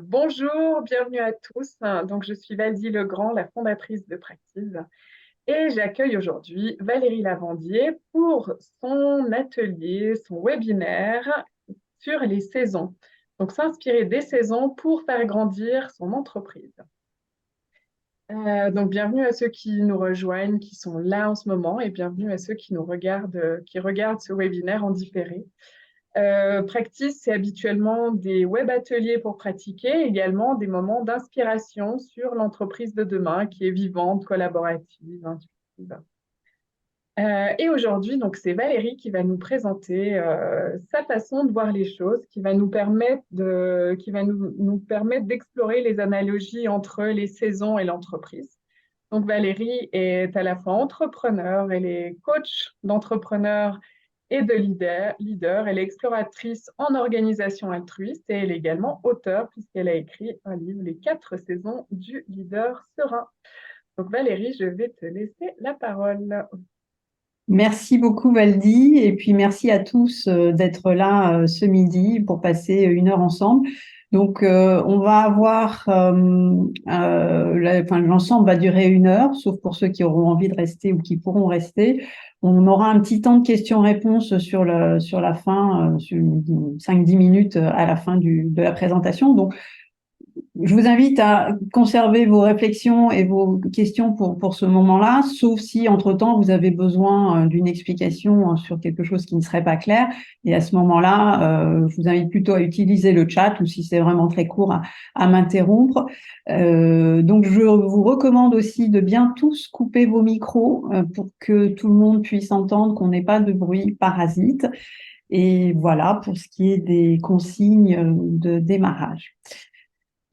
Bonjour, bienvenue à tous. Donc, je suis Valdy Legrand, la fondatrice de Practice, et j'accueille aujourd'hui Valérie Lavandier pour son atelier, son webinaire sur les saisons. Donc, s'inspirer des saisons pour faire grandir son entreprise. Donc, bienvenue à ceux qui nous rejoignent, qui sont là en ce moment, et bienvenue à ceux qui nous regardent, qui regardent ce webinaire en différé. Practice, c'est habituellement des web ateliers pour pratiquer, également des moments d'inspiration sur l'entreprise de demain qui est vivante, collaborative, intuitive. Et aujourd'hui, donc, c'est Valérie qui va nous présenter sa façon de voir les choses, qui va nous permettre nous permettre d'explorer les analogies entre les saisons et l'entreprise. Donc, Valérie est à la fois entrepreneur, elle est coach d'entrepreneurs et de leader. Elle est exploratrice en organisation altruiste et elle est également auteure puisqu'elle a écrit un livre, Les 4 saisons du leader serein. Donc, Valérie, je vais te laisser la parole. Merci beaucoup Valdy et puis merci à tous d'être là ce midi pour passer 1 heure ensemble. Donc on va avoir, l'ensemble va durer 1 heure, sauf pour ceux qui auront envie de rester ou qui pourront rester. On aura un petit temps de questions-réponses sur la fin, sur 5-10 minutes à la fin de la présentation. Donc je vous invite à conserver vos réflexions et vos questions pour ce moment-là, sauf si, entre-temps, vous avez besoin d'une explication sur quelque chose qui ne serait pas clair. Et à ce moment-là, je vous invite plutôt à utiliser le chat ou si c'est vraiment très court, à m'interrompre. Donc, je vous recommande aussi de bien tous couper vos micros pour que tout le monde puisse entendre, qu'on n'ait pas de bruit parasite. Et voilà pour ce qui est des consignes de démarrage.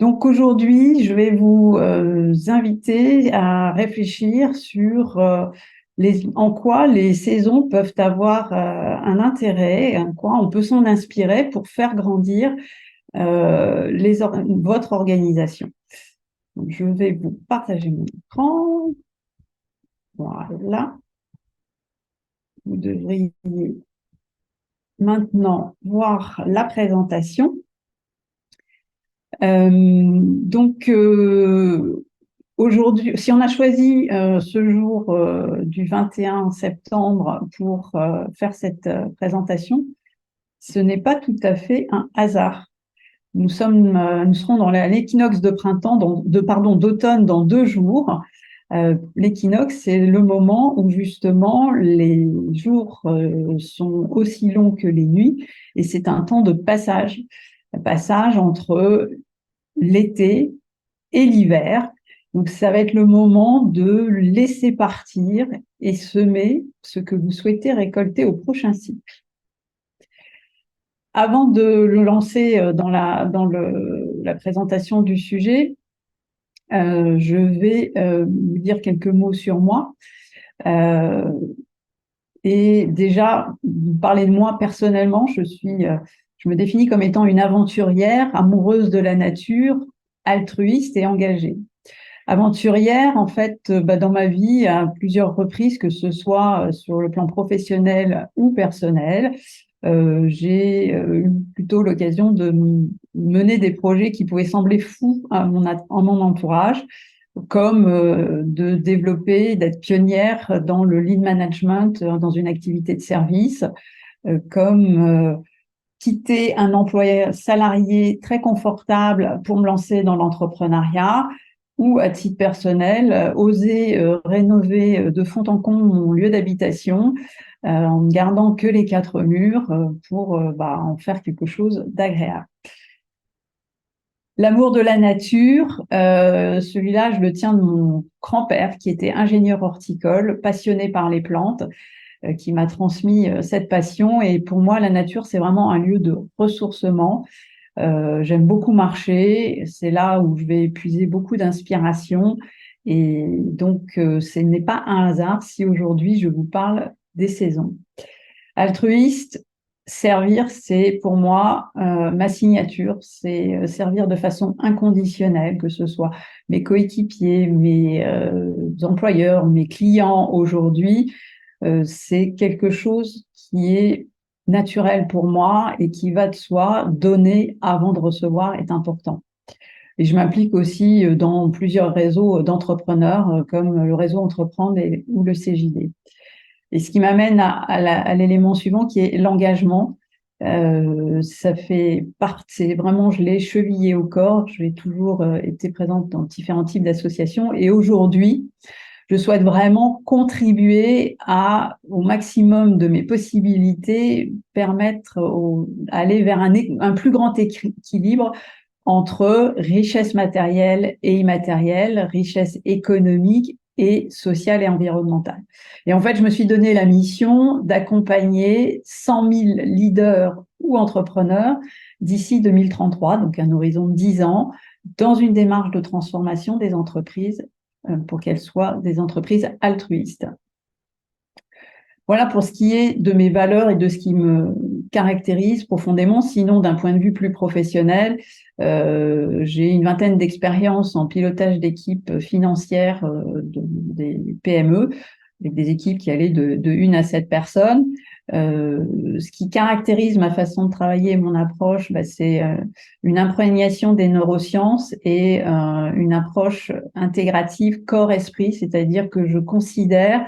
Donc aujourd'hui, je vais vous inviter à réfléchir sur en quoi les saisons peuvent avoir un intérêt, en quoi on peut s'en inspirer pour faire grandir votre organisation. Donc, je vais vous partager mon écran. Voilà. Vous devriez maintenant voir la présentation. Donc, aujourd'hui, si on a choisi ce jour du 21 septembre pour faire cette présentation, ce n'est pas tout à fait un hasard. Nous serons dans l'équinoxe de d'automne dans 2 jours. L'équinoxe, c'est le moment où justement les jours sont aussi longs que les nuits et c'est un temps de passage entre l'été et l'hiver. Donc, ça va être le moment de laisser partir et semer ce que vous souhaitez récolter au prochain cycle. Avant de le lancer dans la présentation du sujet, je vais vous dire quelques mots sur moi. Et déjà, vous parlez de moi personnellement, je me définis comme étant une aventurière, amoureuse de la nature, altruiste et engagée. Aventurière, en fait, dans ma vie, à plusieurs reprises, que ce soit sur le plan professionnel ou personnel, j'ai eu plutôt l'occasion de mener des projets qui pouvaient sembler fous à mon entourage, comme de développer, d'être pionnière dans le lead management dans une activité de service, comme quitter un emploi salarié très confortable pour me lancer dans l'entrepreneuriat, ou à titre personnel, oser rénover de fond en comble mon lieu d'habitation en ne gardant que les 4 murs pour en faire quelque chose d'agréable. L'amour de la nature, celui-là, je le tiens de mon grand-père qui était ingénieur horticole, passionné par les plantes, qui m'a transmis cette passion. Et pour moi, la nature, c'est vraiment un lieu de ressourcement. J'aime beaucoup marcher, c'est là où je vais puiser beaucoup d'inspiration. Et donc, ce n'est pas un hasard si aujourd'hui je vous parle des saisons. Altruiste, servir, c'est pour moi ma signature, c'est servir de façon inconditionnelle, que ce soit mes coéquipiers, mes employeurs, mes clients aujourd'hui. C'est quelque chose qui est naturel pour moi et qui va de soi. Donner avant de recevoir est important. Et je m'implique aussi dans plusieurs réseaux d'entrepreneurs, comme le réseau Entreprendre ou le CJD. Et ce qui m'amène à l'élément suivant, qui est l'engagement. Ça fait partie, vraiment, je l'ai chevillé au corps. J'ai toujours été présente dans différents types d'associations. Et aujourd'hui, je souhaite vraiment contribuer au maximum de mes possibilités, permettre aller vers un plus grand équilibre entre richesse matérielle et immatérielle, richesse économique et sociale et environnementale. Et en fait, je me suis donné la mission d'accompagner 100 000 leaders ou entrepreneurs d'ici 2033, donc un horizon de 10 ans, dans une démarche de transformation des entreprises pour qu'elles soient des entreprises altruistes. Voilà pour ce qui est de mes valeurs et de ce qui me caractérise profondément. Sinon, d'un point de vue plus professionnel, j'ai une vingtaine d'expériences en pilotage d'équipes financières des PME, avec des équipes qui allaient de 1 à 7 personnes. Ce qui caractérise ma façon de travailler et mon approche, c'est une imprégnation des neurosciences et une approche intégrative corps-esprit, c'est-à-dire que je considère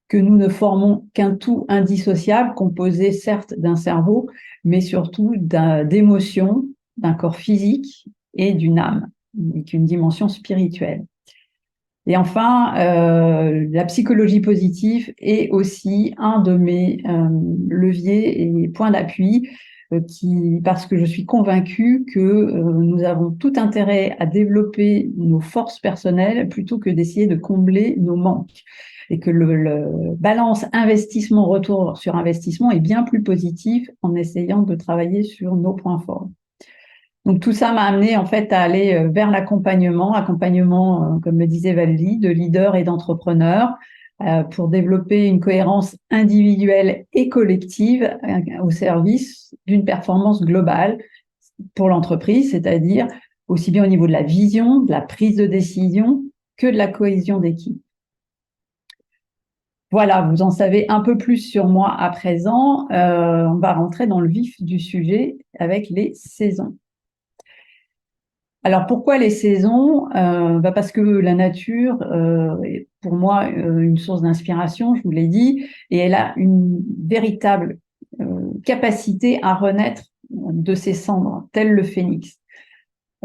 que nous ne formons qu'un tout indissociable, composé certes d'un cerveau, mais surtout d'émotions, d'un corps physique et d'une âme, avec une dimension spirituelle. Et enfin, la psychologie positive est aussi un de mes leviers et points d'appui, parce que je suis convaincue que nous avons tout intérêt à développer nos forces personnelles plutôt que d'essayer de combler nos manques. Et que le balance investissement-retour sur investissement est bien plus positif en essayant de travailler sur nos points forts. Donc tout ça m'a amené en fait à aller vers l'accompagnement, comme le disait Valérie, de leaders et d'entrepreneurs pour développer une cohérence individuelle et collective au service d'une performance globale pour l'entreprise, c'est-à-dire aussi bien au niveau de la vision, de la prise de décision que de la cohésion d'équipe. Voilà, vous en savez un peu plus sur moi à présent. On va rentrer dans le vif du sujet avec les saisons. Alors pourquoi les saisons? Parce que la nature est pour moi une source d'inspiration, je vous l'ai dit, et elle a une véritable capacité à renaître de ses cendres, tel le phénix.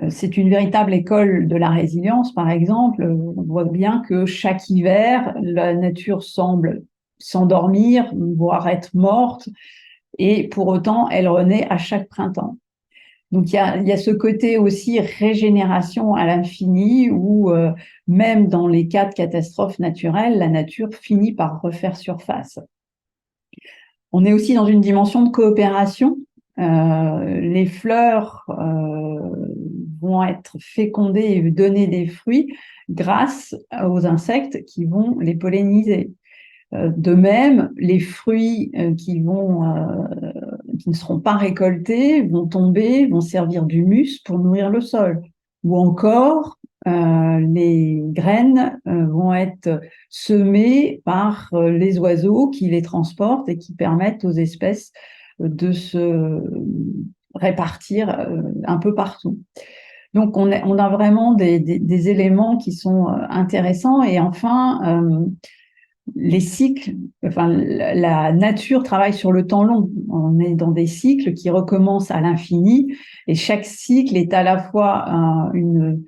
C'est une véritable école de la résilience, par exemple. On voit bien que chaque hiver, la nature semble s'endormir, voire être morte, et pour autant, elle renaît à chaque printemps. Donc, il y a ce côté aussi régénération à l'infini où, même dans les cas de catastrophes naturelles, la nature finit par refaire surface. On est aussi dans une dimension de coopération. Les fleurs vont être fécondées et donner des fruits grâce aux insectes qui vont les polliniser. De même, les fruits qui ne seront pas récoltés vont tomber, vont servir d'humus pour nourrir le sol. Ou encore, les graines vont être semées par les oiseaux qui les transportent et qui permettent aux espèces de se répartir un peu partout. Donc, on a vraiment des éléments qui sont intéressants. Et enfin, les cycles, enfin, la nature travaille sur le temps long. On est dans des cycles qui recommencent à l'infini et chaque cycle est à la fois une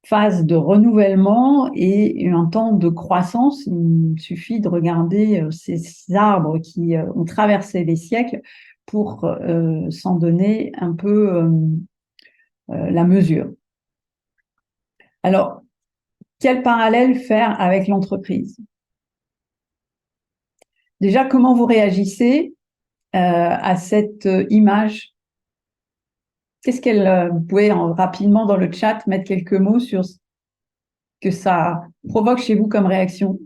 phase de renouvellement et un temps de croissance. Il suffit de regarder ces arbres qui ont traversé les siècles pour s'en donner un peu la mesure. Alors, quel parallèle faire avec l'entreprise? Déjà, comment vous réagissez à cette image? Qu'est-ce qu'elle, vous pouvez rapidement dans le chat mettre quelques mots sur ce que ça provoque chez vous comme réaction?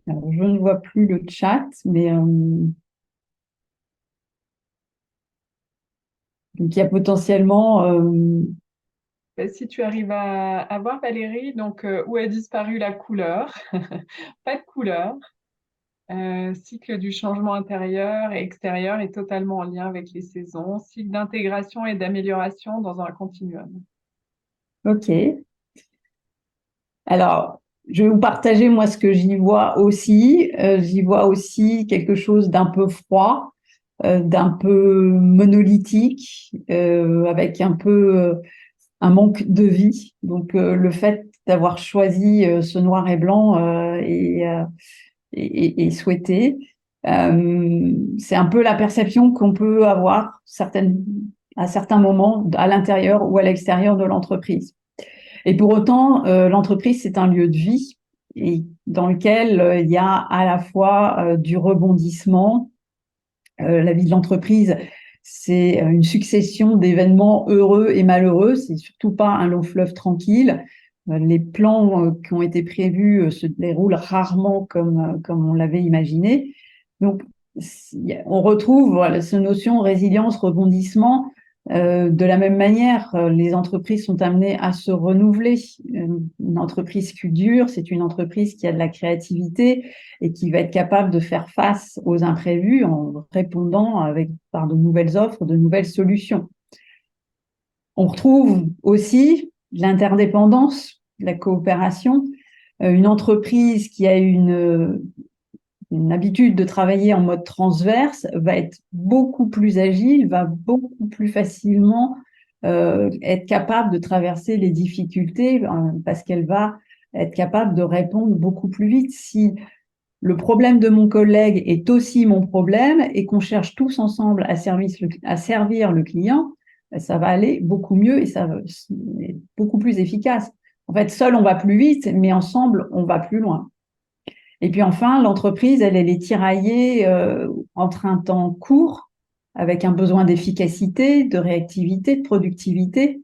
Alors, je ne vois plus le chat, mais donc il y a potentiellement Si tu arrives à voir Valérie, donc où a disparu la couleur? Pas de couleur. Cycle du changement intérieur et extérieur est totalement en lien avec les saisons. Cycle d'intégration et d'amélioration dans un continuum. Ok. Alors, je vais vous partager moi ce que j'y vois aussi. J'y vois aussi quelque chose d'un peu froid, d'un peu monolithique, avec un peu un manque de vie. Donc, le fait d'avoir choisi ce noir et blanc est souhaité. C'est un peu la perception qu'on peut avoir à certains moments à l'intérieur ou à l'extérieur de l'entreprise. Et pour autant, l'entreprise, c'est un lieu de vie et dans lequel il y a à la fois du rebondissement. La vie de l'entreprise, c'est une succession d'événements heureux et malheureux. C'est surtout pas un long fleuve tranquille. Les plans qui ont été prévus se déroulent rarement comme on l'avait imaginé. Donc, on retrouve voilà, cette notion résilience, rebondissement. De la même manière, les entreprises sont amenées à se renouveler. Une entreprise qui dure, c'est une entreprise qui a de la créativité et qui va être capable de faire face aux imprévus en répondant par de nouvelles offres, de nouvelles solutions. On retrouve aussi l'interdépendance, la coopération. Une entreprise qui a une habitude de travailler en mode transverse va être beaucoup plus agile, va beaucoup plus facilement être capable de traverser les difficultés parce qu'elle va être capable de répondre beaucoup plus vite. Si le problème de mon collègue est aussi mon problème et qu'on cherche tous ensemble à servir le client, ça va aller beaucoup mieux et ça va être beaucoup plus efficace. En fait, seul on va plus vite, mais ensemble on va plus loin. Et puis enfin, l'entreprise, elle est tiraillée entre un temps court, avec un besoin d'efficacité, de réactivité, de productivité,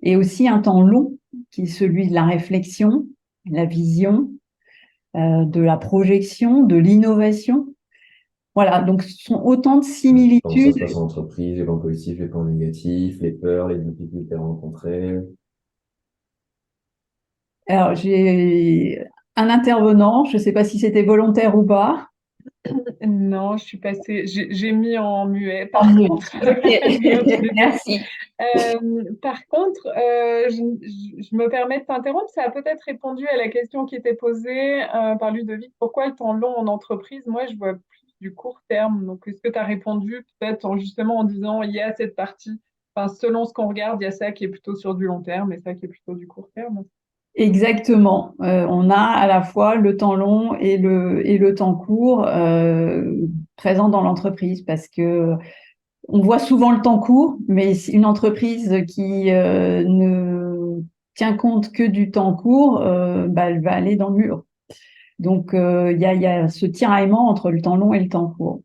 et aussi un temps long, qui est celui de la réflexion, la vision, de la projection, de l'innovation. Voilà, donc ce sont autant de Comment ça se similitudes. passe en entreprise, les plans positifs, les plans négatifs, les peurs, les difficultés rencontrées. Alors, j'ai un intervenant, je ne sais pas si c'était volontaire ou pas. Non, je suis passée, j'ai mis en muet. Tant Par mieux. contre, j'ai au Ok, début. merci. Par contre, je me permets de t'interrompre. Ça a peut-être répondu à la question qui était posée par Ludovic. Pourquoi le temps long en entreprise? Moi, je vois plus du court terme. Donc, est-ce que tu as répondu peut-être justement en disant il y a cette partie, enfin, selon ce qu'on regarde, il y a ça qui est plutôt sur du long terme et ça qui est plutôt du court terme. Exactement. On a à la fois le temps long et le temps court présent dans l'entreprise parce que on voit souvent le temps court, mais une entreprise qui ne tient compte que du temps court, bah, elle va aller dans le mur. Donc, il y a ce tiraillement entre le temps long et le temps court.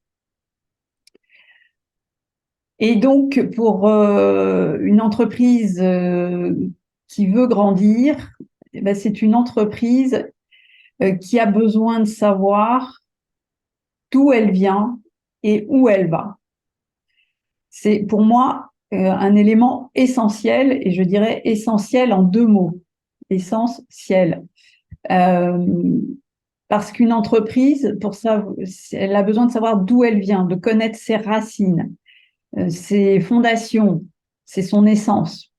Et donc, pour une entreprise qui veut grandir, eh ben, c'est une entreprise qui a besoin de savoir d'où elle vient et où elle va. C'est pour moi un élément essentiel, et je dirais essentiel en deux mots. Essentiel. Euh, Parce qu'une entreprise, pour ça, elle a besoin de savoir d'où elle vient, de connaître ses racines, ses fondations, c'est son essence.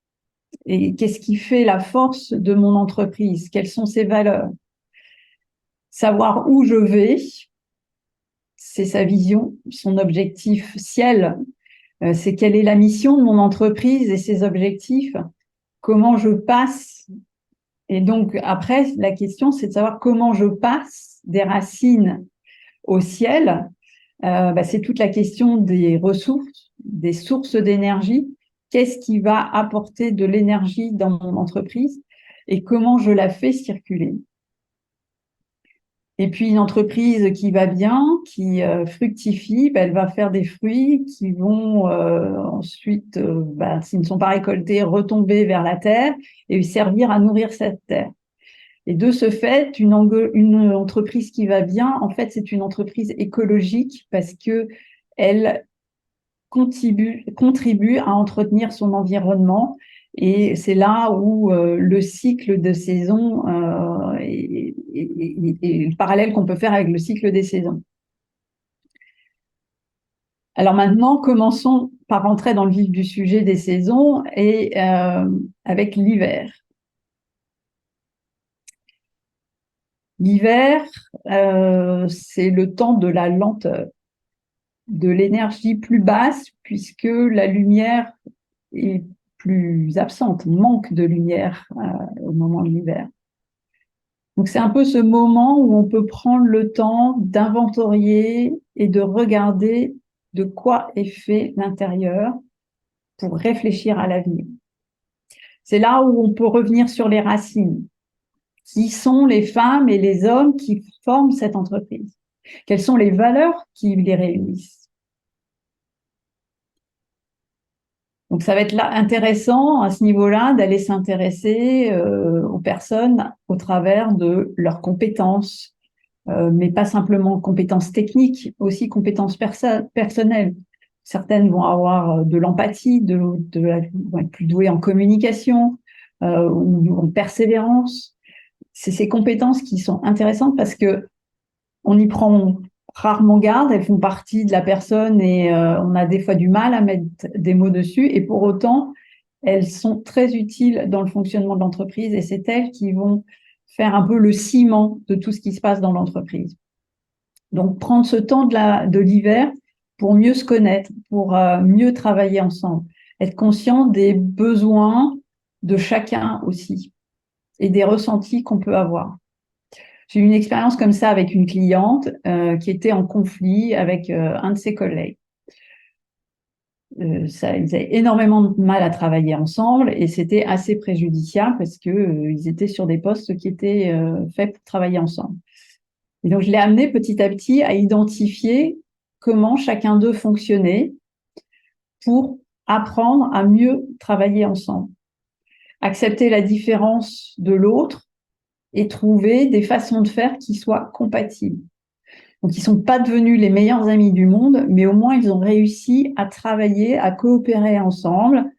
Et qu'est-ce qui fait la force de mon entreprise? Quelles sont ses valeurs? Savoir où je vais, c'est sa vision, son objectif ciel. C'est quelle est la mission de mon entreprise et ses objectifs? Comment je passe? Et donc, après, la question, c'est de savoir comment je passe des racines au ciel. Bah, c'est toute la question des ressources, des sources d'énergie. Qu'est-ce qui va apporter de l'énergie dans mon entreprise et comment je la fais circuler? Et puis une entreprise qui va bien, qui fructifie, bah, elle va faire des fruits qui vont ensuite, bah, s'ils ne sont pas récoltés, retomber vers la terre et servir à nourrir cette terre. Et de ce fait, une entreprise qui va bien, en fait, c'est une entreprise écologique parce que elle contribue à entretenir son environnement. Et c'est là où le cycle de saison et le parallèle qu'on peut faire avec le cycle des saisons. Alors maintenant, commençons par rentrer dans le vif du sujet des saisons et avec l'hiver. L'hiver, c'est le temps de la lenteur, de l'énergie plus basse, puisque la lumière est plus absente, manque de lumière au moment de l'hiver. Donc c'est un peu ce moment où on peut prendre le temps d'inventorier et de regarder de quoi est fait l'intérieur pour réfléchir à l'avenir. C'est là où on peut revenir sur les racines. Qui sont les femmes et les hommes qui forment cette entreprise? Quelles sont les valeurs qui les réunissent? Donc, ça va être là intéressant à ce niveau-là d'aller s'intéresser aux personnes au travers de leurs compétences, mais pas simplement compétences techniques, aussi compétences personnelles. Certaines vont avoir de l'empathie, vont être plus douées en communication ou en persévérance. C'est ces compétences qui sont intéressantes parce que on y prend rarement garde, elles font partie de la personne et on a des fois du mal à mettre des mots dessus et pour autant, elles sont très utiles dans le fonctionnement de l'entreprise et c'est elles qui vont faire un peu le ciment de tout ce qui se passe dans l'entreprise. Donc, prendre ce temps de l'hiver pour mieux se connaître, pour mieux travailler ensemble, être conscient des besoins de chacun aussi et des ressentis qu'on peut avoir. J'ai eu une expérience comme ça avec une cliente qui était en conflit avec un de ses collègues. Ils avaient énormément de mal à travailler ensemble et c'était assez préjudiciable parce qu'ils étaient sur des postes qui étaient faits pour travailler ensemble. Et donc, je l'ai amené petit à petit à identifier comment chacun d'eux fonctionnait pour apprendre à mieux travailler ensemble. Accepter la différence de l'autre et trouver des façons de faire qui soient compatibles. Donc, ils ne sont pas devenus les meilleurs amis du monde, mais au moins, ils ont réussi à travailler, à coopérer ensemble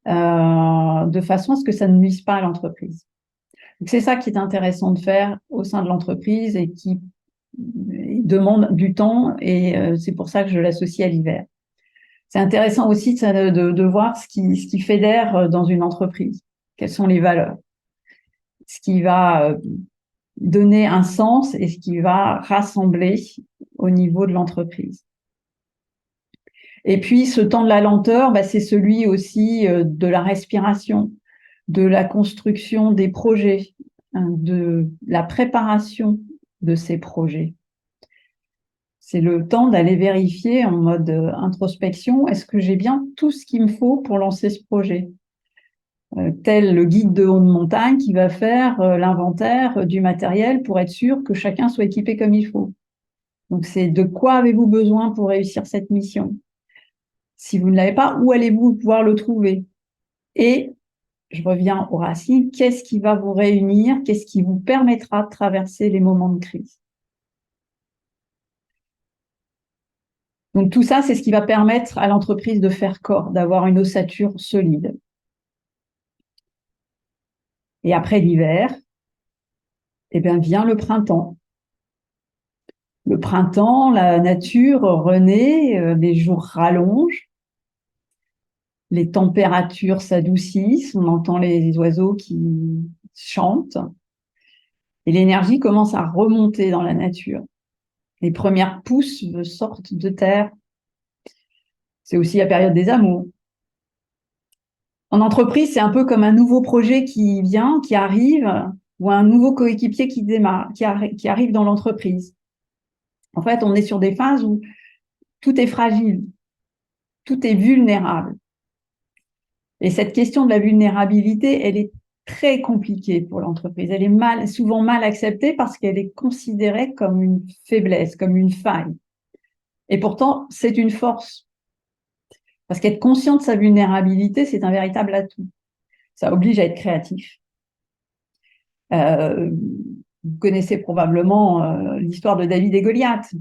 de façon à ce que ça ne nuise pas à l'entreprise. Donc, c'est ça qui est intéressant de faire au sein de l'entreprise et qui demande du temps et c'est pour ça que je l'associe à l'hiver. C'est intéressant aussi de voir ce qui fédère dans une entreprise. Quelles sont les valeurs? Ce qui va donner un sens et ce qui va rassembler au niveau de l'entreprise. Et puis, ce temps de la lenteur, c'est celui aussi de la respiration, de la construction des projets, de la préparation de ces projets. C'est le temps d'aller vérifier en mode introspection, est-ce que j'ai bien tout ce qu'il me faut pour lancer ce projet? Tel le guide de haute montagne qui va faire l'inventaire du matériel pour être sûr que chacun soit équipé comme il faut. Donc, c'est de quoi avez-vous besoin pour réussir cette mission? Si vous ne l'avez pas, où allez-vous pouvoir le trouver? Et je reviens aux racines, qu'est-ce qui va vous réunir? Qu'est-ce qui vous permettra de traverser les moments de crise? Donc, tout ça, c'est ce qui va permettre à l'entreprise de faire corps, d'avoir une ossature solide. Et après l'hiver, vient le printemps. Le printemps, la nature renaît, les jours rallongent, les températures s'adoucissent, on entend les oiseaux qui chantent et l'énergie commence à remonter dans la nature. Les premières pousses sortent de terre. C'est aussi la période des amours. En entreprise, c'est un peu comme un nouveau projet qui vient, qui arrive, ou un nouveau coéquipier qui démarre, qui arrive dans l'entreprise. En fait, on est sur des phases où tout est fragile, tout est vulnérable. Et cette question de la vulnérabilité, elle est très compliquée pour l'entreprise. Elle est souvent mal acceptée parce qu'elle est considérée comme une faiblesse, comme une faille. Et pourtant, c'est une force. Parce qu'être conscient de sa vulnérabilité, c'est un véritable atout. Ça oblige à être créatif. Vous connaissez probablement l'histoire de David et Goliath.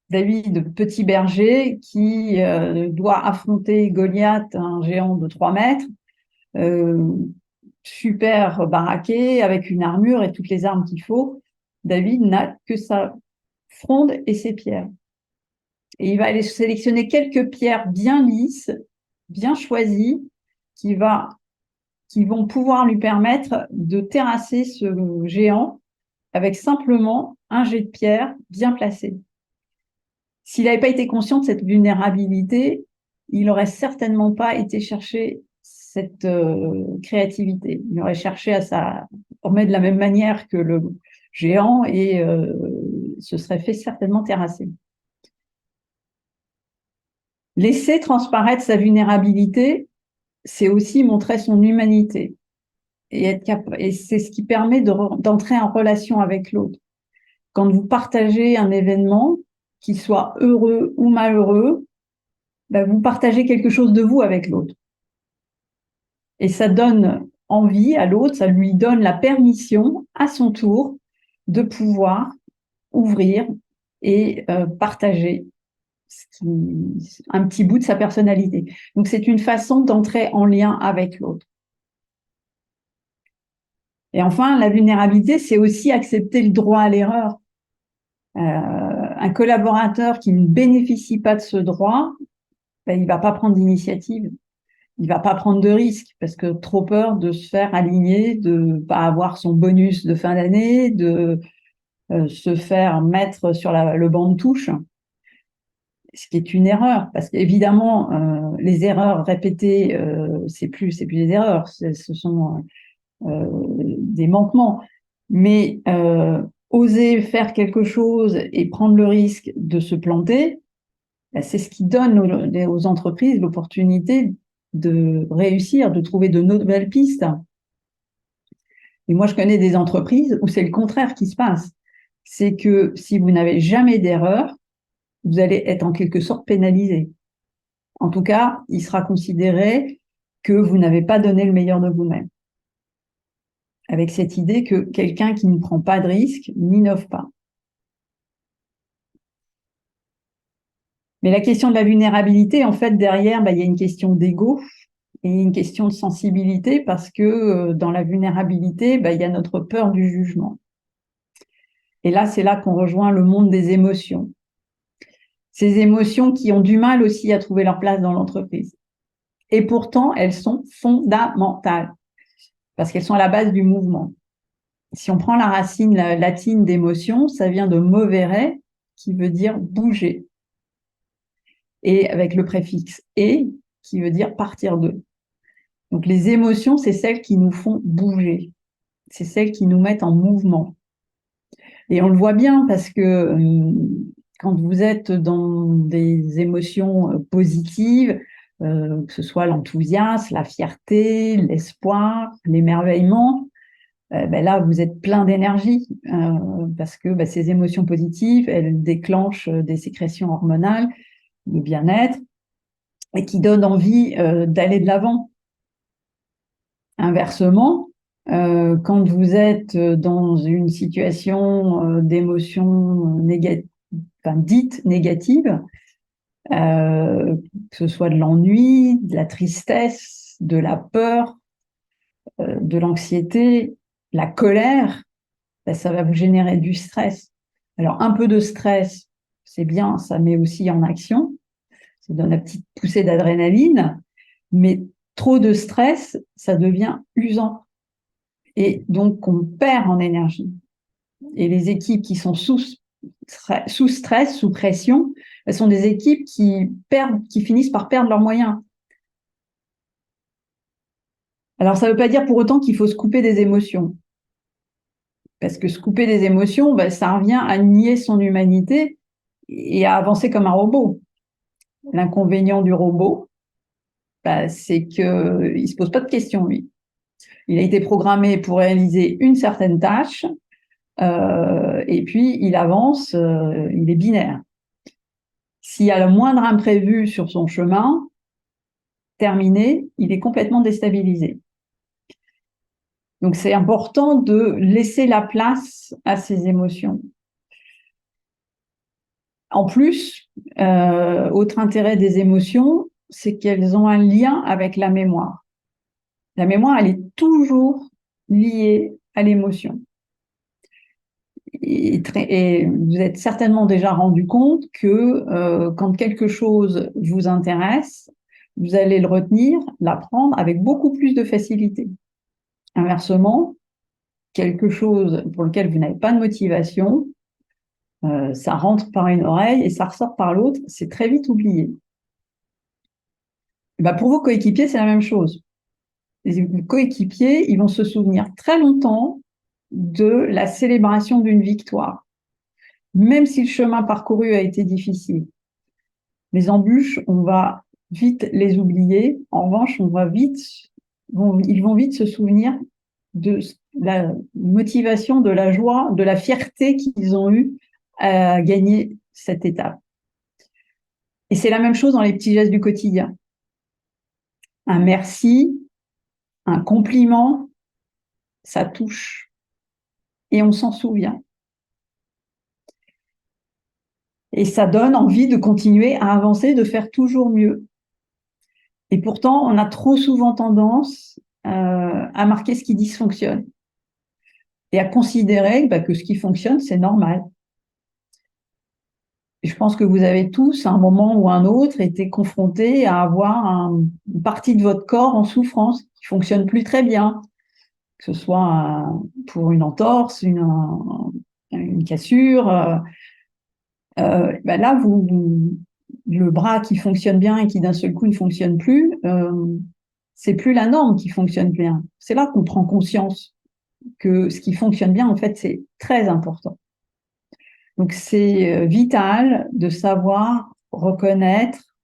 David, petit berger, qui doit affronter Goliath, un géant de 3 mètres, super baraqué, avec une armure et toutes les armes qu'il faut. David n'a que sa fronde et ses pierres. Et il va aller sélectionner quelques pierres bien lisses, bien choisies, qui vont pouvoir lui permettre de terrasser ce géant avec simplement un jet de pierre bien placé. S'il n'avait pas été conscient de cette vulnérabilité, il n'aurait certainement pas été chercher cette créativité. Il aurait cherché à sa remettre de la même manière que le géant et se serait fait certainement terrasser. Laisser transparaître sa vulnérabilité, c'est aussi montrer son humanité. Et c'est ce qui permet d'entrer en relation avec l'autre. Quand vous partagez un événement, qu'il soit heureux ou malheureux, ben vous partagez quelque chose de vous avec l'autre. Et ça donne envie à l'autre, ça lui donne la permission, à son tour, de pouvoir ouvrir et partager un petit bout de sa personnalité. Donc, c'est une façon d'entrer en lien avec l'autre. Et enfin, la vulnérabilité, c'est aussi accepter le droit à l'erreur. Un collaborateur qui ne bénéficie pas de ce droit, ben, il ne va pas prendre d'initiative, il ne va pas prendre de risque parce que trop peur de se faire aligner, de ne pas avoir son bonus de fin d'année, de se faire mettre sur le banc de touche, ce qui est une erreur parce qu'évidemment, les erreurs répétées, c'est plus des erreurs, ce sont des manquements. Mais oser faire quelque chose et prendre le risque de se planter, c'est ce qui donne aux entreprises l'opportunité de réussir, de trouver de nouvelles pistes. Et moi, je connais des entreprises où c'est le contraire qui se passe. C'est que si vous n'avez jamais d'erreur, vous allez être en quelque sorte pénalisé. En tout cas, il sera considéré que vous n'avez pas donné le meilleur de vous-même. Avec cette idée que quelqu'un qui ne prend pas de risque n'innove pas. Mais la question de la vulnérabilité, en fait, derrière, il y a une question d'ego et une question de sensibilité parce que dans la vulnérabilité, il y a notre peur du jugement. Et là, c'est là qu'on rejoint le monde des émotions. Ces émotions qui ont du mal aussi à trouver leur place dans l'entreprise. Et pourtant, elles sont fondamentales parce qu'elles sont à la base du mouvement. Si on prend la racine latine d'émotion, ça vient de movere, qui veut dire bouger. Et avec le préfixe et, qui veut dire partir de. Donc les émotions, c'est celles qui nous font bouger. C'est celles qui nous mettent en mouvement. Et on le voit bien parce que quand vous êtes dans des émotions positives, que ce soit l'enthousiasme, la fierté, l'espoir, l'émerveillement, là, vous êtes plein d'énergie parce que ces émotions positives, elles déclenchent des sécrétions hormonales, le bien-être, et qui donnent envie d'aller de l'avant. Inversement, quand vous êtes dans une situation d'émotion dite négative, que ce soit de l'ennui, de la tristesse, de la peur, de l'anxiété, la colère, ça va vous générer du stress. Alors, un peu de stress, c'est bien, ça met aussi en action, ça donne la petite poussée d'adrénaline, mais trop de stress, ça devient usant. Et donc, on perd en énergie. Et les équipes qui sont sous stress, sous pression, elles sont des équipes qui finissent par perdre leurs moyens. Alors, ça ne veut pas dire pour autant qu'il faut se couper des émotions. Parce que se couper des émotions, ça revient à nier son humanité et à avancer comme un robot. L'inconvénient du robot, c'est qu'il ne se pose pas de questions, lui. Il a été programmé pour réaliser une certaine tâche et puis il avance, il est binaire. S'il y a le moindre imprévu sur son chemin, terminé, il est complètement déstabilisé. Donc, c'est important de laisser la place à ses émotions. En plus, autre intérêt des émotions, c'est qu'elles ont un lien avec la mémoire. La mémoire, elle est toujours liée à l'émotion. Et vous êtes certainement déjà rendu compte que quand quelque chose vous intéresse, vous allez le retenir, l'apprendre avec beaucoup plus de facilité. Inversement, quelque chose pour lequel vous n'avez pas de motivation, ça rentre par une oreille et ça ressort par l'autre, c'est très vite oublié. Ben pour vos coéquipiers, c'est la même chose. Les coéquipiers, ils vont se souvenir très longtemps de la célébration d'une victoire, même si le chemin parcouru a été difficile. Les embûches, on va vite les oublier. En revanche, ils vont vite se souvenir de la motivation, de la joie, de la fierté qu'ils ont eue à gagner cette étape. Et c'est la même chose dans les petits gestes du quotidien. Un merci, un compliment, ça touche. Et on s'en souvient. Et ça donne envie de continuer à avancer, de faire toujours mieux. Et pourtant, on a trop souvent tendance à marquer ce qui dysfonctionne et à considérer que ce qui fonctionne, c'est normal. Et je pense que vous avez tous, à un moment ou un autre, été confrontés à avoir une partie de votre corps en souffrance qui fonctionne plus très bien, que ce soit pour une entorse, une cassure. Là, le bras qui fonctionne bien et qui d'un seul coup ne fonctionne plus, c'est plus la norme qui fonctionne bien. C'est là qu'on prend conscience que ce qui fonctionne bien, en fait, c'est très important. Donc, c'est vital de savoir reconnaître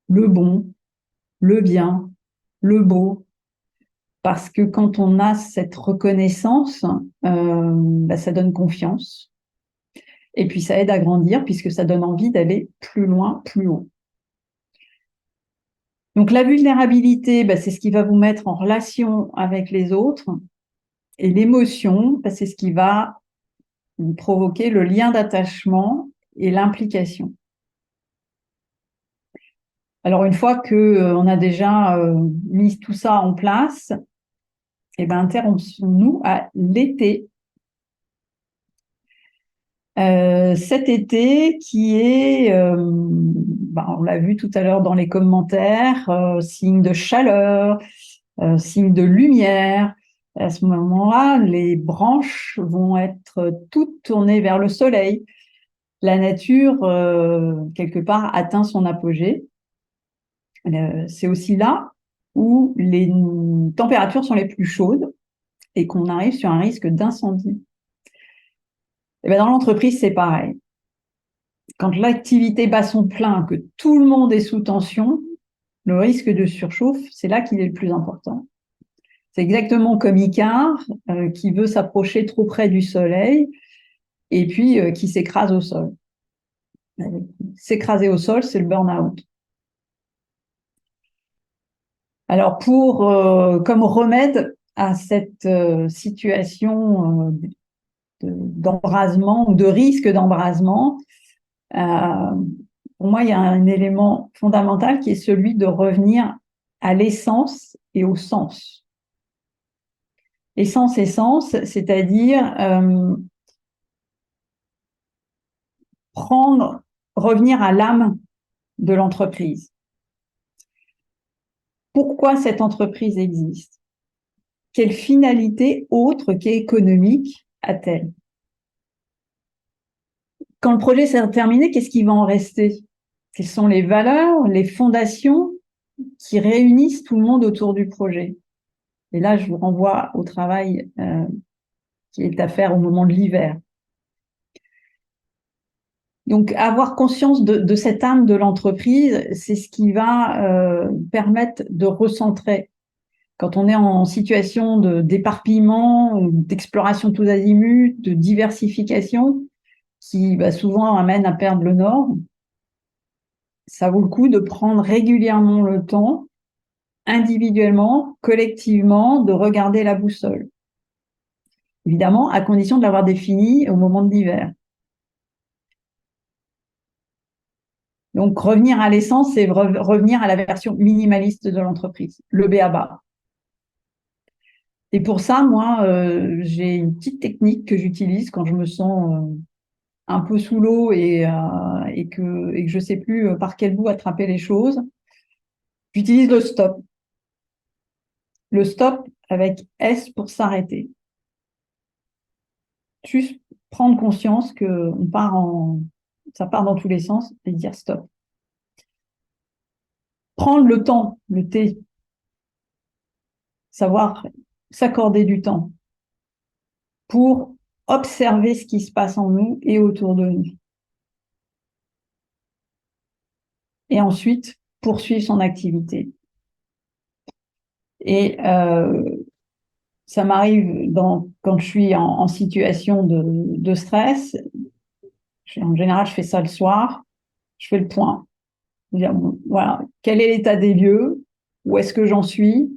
le bon, le bien, le beau, parce que quand on a cette reconnaissance, ça donne confiance. Et puis, ça aide à grandir puisque ça donne envie d'aller plus loin, plus haut. Donc, la vulnérabilité, c'est ce qui va vous mettre en relation avec les autres. Et l'émotion, c'est ce qui va provoquer le lien d'attachement et l'implication. Alors, une fois qu'on a déjà mis tout ça en place, intéressons-nous à l'été. Cet été qui est, on l'a vu tout à l'heure dans les commentaires, signe de chaleur, signe de lumière. À ce moment-là, les branches vont être toutes tournées vers le soleil. La nature, quelque part, atteint son apogée. C'est aussi là où les températures sont les plus chaudes et qu'on arrive sur un risque d'incendie. Dans l'entreprise, c'est pareil. Quand l'activité bat son plein, que tout le monde est sous tension, le risque de surchauffe, c'est là qu'il est le plus important. C'est exactement comme Icare qui veut s'approcher trop près du soleil et puis qui s'écrase au sol. S'écraser au sol, c'est le burn-out. Alors, comme remède à cette situation d'embrasement ou de risque d'embrasement, pour moi, il y a un élément fondamental qui est celui de revenir à l'essence et au sens. Essence et sens, c'est-à-dire revenir à l'âme de l'entreprise. Pourquoi cette entreprise existe? Quelle finalité autre qu'économique a-t-elle? Quand le projet s'est terminé, qu'est-ce qui va en rester? Quelles sont les valeurs, les fondations qui réunissent tout le monde autour du projet? Et là, je vous renvoie au travail qui est à faire au moment de l'hiver. Donc, avoir conscience de cette âme de l'entreprise, c'est ce qui va permettre de recentrer. Quand on est en situation d'éparpillement, d'exploration tous azimuts, de diversification, qui souvent amène à perdre le nord, ça vaut le coup de prendre régulièrement le temps, individuellement, collectivement, de regarder la boussole. Évidemment, à condition de l'avoir définie au moment de l'hiver. Donc, revenir à l'essence, c'est revenir à la version minimaliste de l'entreprise, le b.a.-ba. Et pour ça, moi, j'ai une petite technique que j'utilise quand je me sens un peu sous l'eau et que je sais plus par quel bout attraper les choses. J'utilise le stop. Le stop avec S pour s'arrêter. Juste prendre conscience que ça part dans tous les sens et dire stop. Prendre le temps, le T, savoir s'accorder du temps pour observer ce qui se passe en nous et autour de nous. Et ensuite, poursuivre son activité. Et ça m'arrive quand je suis en situation de stress. En général, je fais ça le soir. Je fais le point. Dire, bon, voilà, quel est l'état des lieux? Où est-ce que j'en suis?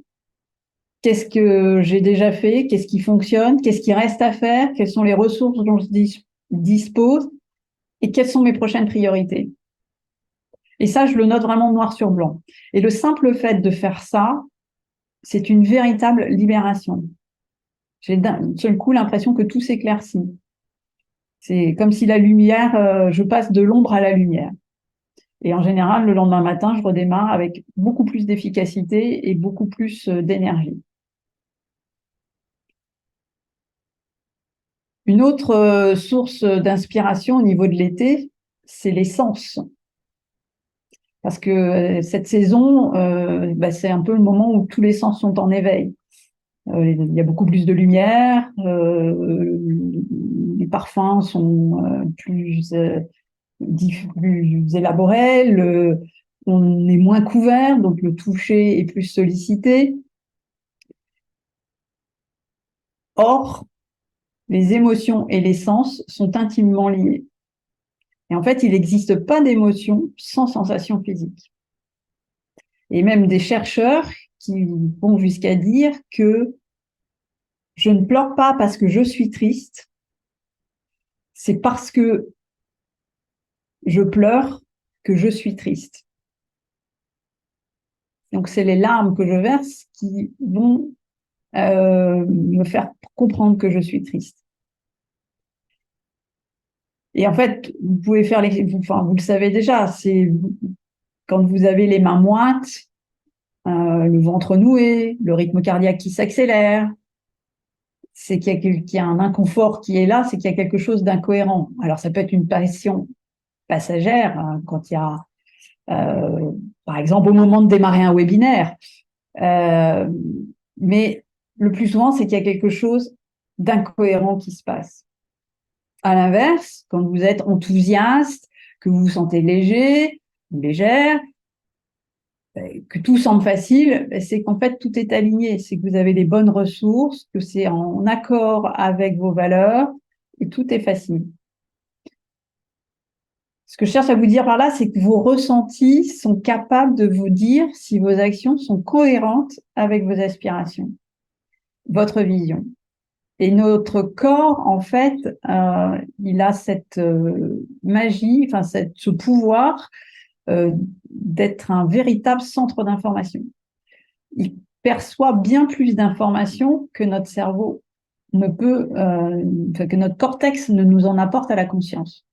Qu'est-ce que j'ai déjà fait? Qu'est-ce qui fonctionne? Qu'est-ce qui reste à faire? Quelles sont les ressources dont je dispose? Et quelles sont mes prochaines priorités? Et ça, je le note vraiment noir sur blanc. Et le simple fait de faire ça, c'est une véritable libération. J'ai d'un seul coup l'impression que tout s'éclaircit. C'est comme si la lumière, je passe de l'ombre à la lumière. Et en général, le lendemain matin, je redémarre avec beaucoup plus d'efficacité et beaucoup plus d'énergie. Une autre source d'inspiration au niveau de l'été, c'est les sens. Parce que cette saison, c'est un peu le moment où tous les sens sont en éveil. Il y a beaucoup plus de lumière, les parfums sont plus élaborés, on est moins couvert, donc le toucher est plus sollicité. Or, les émotions et les sens sont intimement liés. Et en fait, il n'existe pas d'émotion sans sensation physique. Et même des chercheurs qui vont jusqu'à dire que je ne pleure pas parce que je suis triste, c'est parce que je pleure que je suis triste. Donc, c'est les larmes que je verse qui vont me faire comprendre que je suis triste. Et en fait, vous pouvez faire vous le savez déjà, c'est quand vous avez les mains moites, le ventre noué, le rythme cardiaque qui s'accélère, c'est qu'il y a un inconfort qui est là, c'est qu'il y a quelque chose d'incohérent. Alors, ça peut être une passion passagère, hein, quand il y a, par exemple, au moment de démarrer un webinaire. Mais le plus souvent, c'est qu'il y a quelque chose d'incohérent qui se passe. À l'inverse, quand vous êtes enthousiaste, que vous vous sentez léger, légère, que tout semble facile, c'est qu'en fait, tout est aligné. C'est que vous avez les bonnes ressources, que c'est en accord avec vos valeurs et tout est facile. Ce que je cherche à vous dire par là, c'est que vos ressentis sont capables de vous dire si vos actions sont cohérentes avec vos aspirations, votre vision. Et notre corps, en fait, il a cette magie, enfin ce pouvoir d'être un véritable centre d'information. Il perçoit bien plus d'informations que notre cerveau ne peut, que notre cortex ne nous en apporte à la conscience.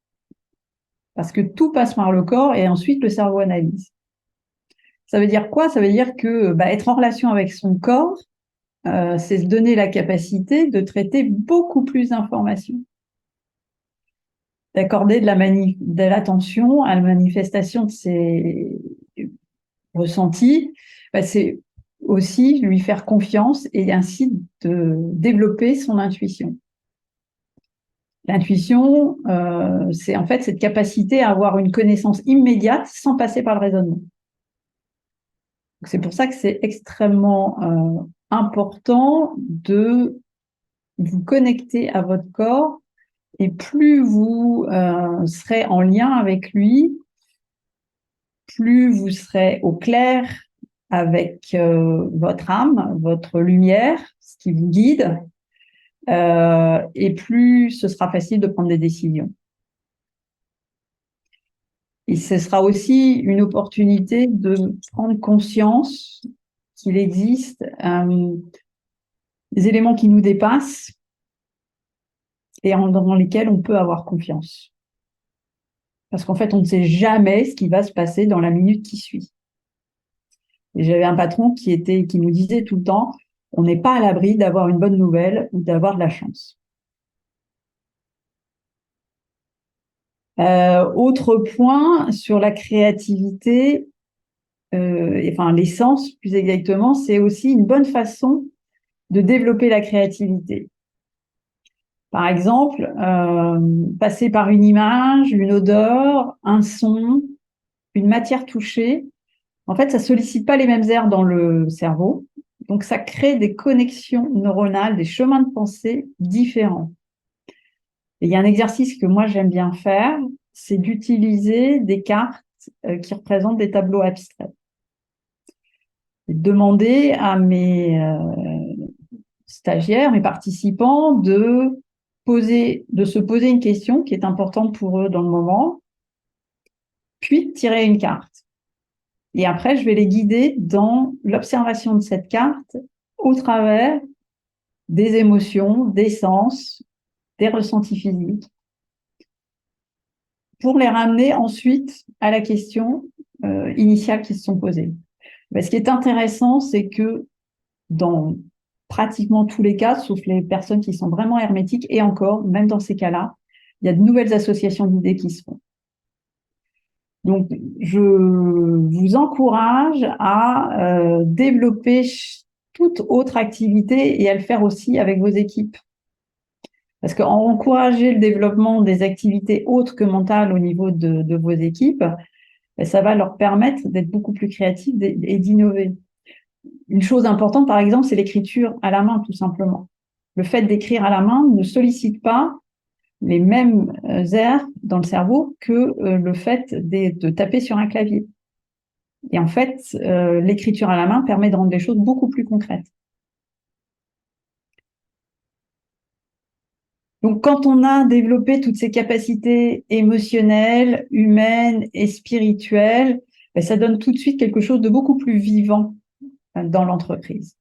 Parce que tout passe par le corps et ensuite le cerveau analyse. Ça veut dire quoi? Ça veut dire que être en relation avec son corps, c'est se donner la capacité de traiter beaucoup plus d'informations, d'accorder de l'attention à la manifestation de ses ressentis. C'est aussi lui faire confiance et ainsi de développer son intuition. L'intuition, c'est en fait cette capacité à avoir une connaissance immédiate sans passer par le raisonnement. C'est pour ça que c'est extrêmement important de vous connecter à votre corps, et plus vous serez en lien avec lui, plus vous serez au clair avec votre âme, votre lumière, ce qui vous guide, et plus ce sera facile de prendre des décisions. Et ce sera aussi une opportunité de prendre conscience qu'il existe des éléments qui nous dépassent et dans lesquels on peut avoir confiance. Parce qu'en fait, on ne sait jamais ce qui va se passer dans la minute qui suit. Et j'avais un patron qui nous disait tout le temps, on n'est pas à l'abri d'avoir une bonne nouvelle ou d'avoir de la chance. Autre point sur la créativité, enfin l'essence plus exactement, c'est aussi une bonne façon de développer la créativité. Par exemple, passer par une image, une odeur, un son, une matière touchée. En fait, ça sollicite pas les mêmes aires dans le cerveau, donc ça crée des connexions neuronales, des chemins de pensée différents. Et il y a un exercice que moi j'aime bien faire, c'est d'utiliser des cartes qui représentent des tableaux abstraits. Et demander à mes stagiaires, mes participants de se poser une question qui est importante pour eux dans le moment, puis de tirer une carte. Et après, je vais les guider dans l'observation de cette carte au travers des émotions, des sens, des ressentis physiques, pour les ramener ensuite à la question initiale qu'ils se sont posées. Mais ce qui est intéressant, c'est que dans pratiquement tous les cas, sauf les personnes qui sont vraiment hermétiques, et encore, même dans ces cas-là, il y a de nouvelles associations d'idées qui se font. Donc, je vous encourage à développer toute autre activité et à le faire aussi avec vos équipes. Parce qu'encourager le développement des activités autres que mentales au niveau de vos équipes, ça va leur permettre d'être beaucoup plus créatifs et d'innover. Une chose importante, par exemple, c'est l'écriture à la main, tout simplement. Le fait d'écrire à la main ne sollicite pas les mêmes aires dans le cerveau que le fait de taper sur un clavier. Et en fait, l'écriture à la main permet de rendre les choses beaucoup plus concrètes. Donc, quand on a développé toutes ces capacités émotionnelles, humaines et spirituelles, ça donne tout de suite quelque chose de beaucoup plus vivant dans l'entreprise.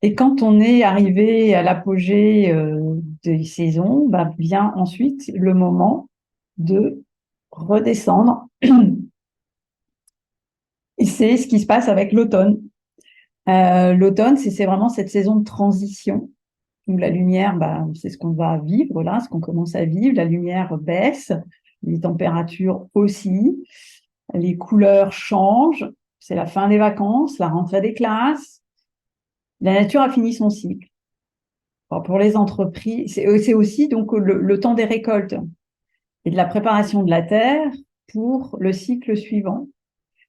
Et quand on est arrivé à l'apogée des saisons, vient ensuite le moment de redescendre. Et c'est ce qui se passe avec l'automne. L'automne, c'est vraiment cette saison de transition où la lumière, c'est ce qu'on va vivre là, ce qu'on commence à vivre. La lumière baisse, les températures aussi, les couleurs changent. C'est la fin des vacances, la rentrée des classes. La nature a fini son cycle. Alors pour les entreprises, c'est aussi donc le temps des récoltes et de la préparation de la terre pour le cycle suivant.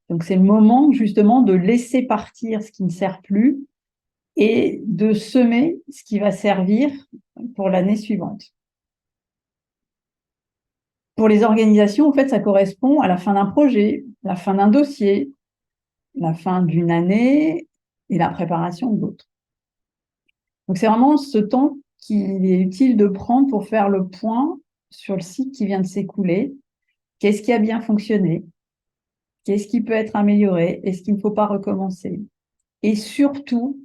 Donc c'est le moment justement de laisser partir ce qui ne sert plus et de semer ce qui va servir pour l'année suivante. Pour les organisations, en fait, ça correspond à la fin d'un projet, la fin d'un dossier, la fin d'une année et la préparation d'autres. Donc c'est vraiment ce temps qu'il est utile de prendre pour faire le point sur le cycle qui vient de s'écouler. Qu'est-ce qui a bien fonctionné? Qu'est-ce qui peut être amélioré? Est-ce qu'il ne faut pas recommencer? Et surtout,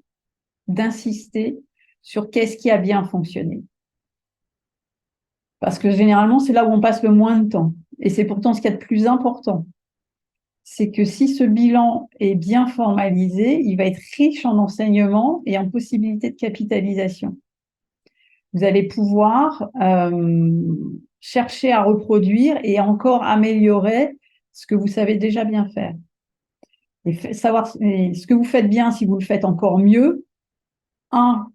d'insister sur qu'est-ce qui a bien fonctionné. Parce que généralement, c'est là où on passe le moins de temps. Et c'est pourtant ce qu'il y a de plus important. C'est que si ce bilan est bien formalisé, il va être riche en enseignements et en possibilités de capitalisation. Vous allez pouvoir chercher à reproduire et encore améliorer ce que vous savez déjà bien faire. Et savoir ce que vous faites bien, si vous le faites encore mieux,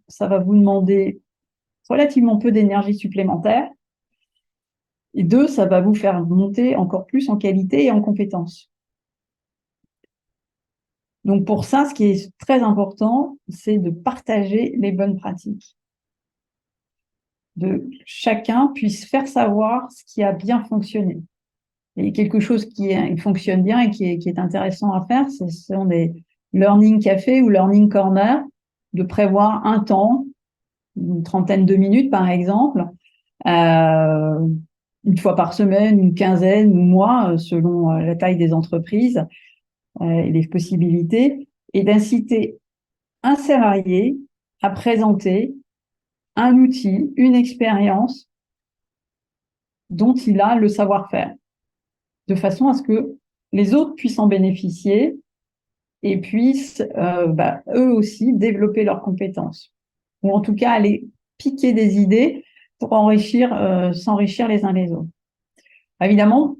ça va vous demander relativement peu d'énergie supplémentaire. Et 2, ça va vous faire monter encore plus en qualité et en compétences. Donc pour ça, ce qui est très important, c'est de partager les bonnes pratiques. De chacun puisse faire savoir ce qui a bien fonctionné. Et quelque chose qui fonctionne bien et qui est intéressant à faire, ce sont des learning café ou learning corner, de prévoir un temps, une trentaine de minutes par exemple, une fois par semaine, une quinzaine ou mois, selon la taille des entreprises et les possibilités, et d'inciter un salarié à présenter un outil, une expérience dont il a le savoir-faire, de façon à ce que les autres puissent en bénéficier et puissent eux aussi développer leurs compétences, ou en tout cas aller piquer des idées pour s'enrichir les uns les autres. Évidemment,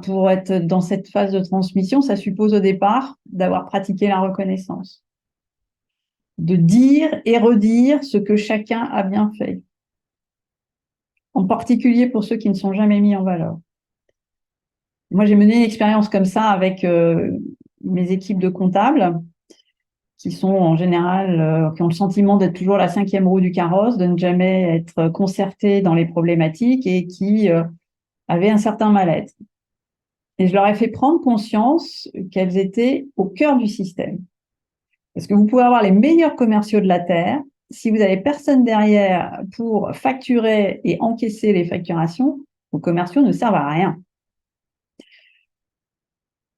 pour être dans cette phase de transmission, ça suppose au départ d'avoir pratiqué la reconnaissance, de dire et redire ce que chacun a bien fait, en particulier pour ceux qui ne sont jamais mis en valeur. Moi, j'ai mené une expérience comme ça avec mes équipes de comptables, qui sont en général, qui ont le sentiment d'être toujours la 5e roue du carrosse, de ne jamais être concertés dans les problématiques et qui avaient un certain mal-être. Et je leur ai fait prendre conscience qu'elles étaient au cœur du système. Parce que vous pouvez avoir les meilleurs commerciaux de la Terre, si vous n'avez personne derrière pour facturer et encaisser les facturations, vos commerciaux ne servent à rien.